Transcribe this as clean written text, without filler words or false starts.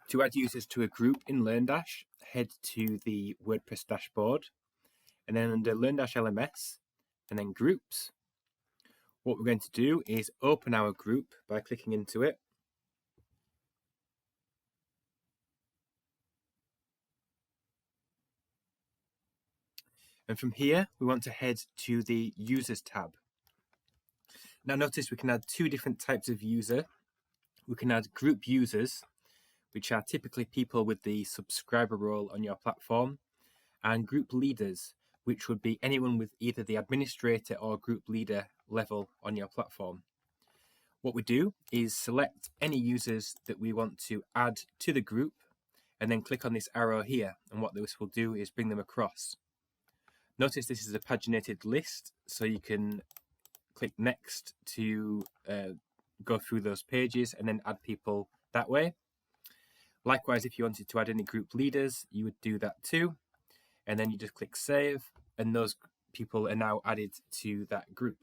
To add users to a group in LearnDash, head to the WordPress dashboard, and then under LearnDash LMS, and then Groups. What we're going to do is open our group by clicking into it. And from here, we want to head to the Users tab. Now notice we can add two different types of user. We can add group users, which are typically people with the subscriber role on your platform, and group leaders, which would be anyone with either the administrator or group leader level on your platform. What we do is select any users that we want to add to the group and then click on this arrow here, and what this will do is bring them across. Notice this is a paginated list, so you can click next to go through those pages and then add people that way. Likewise, if you wanted to add any group leaders, you would do that too, and then you just click save, and those people are now added to that group.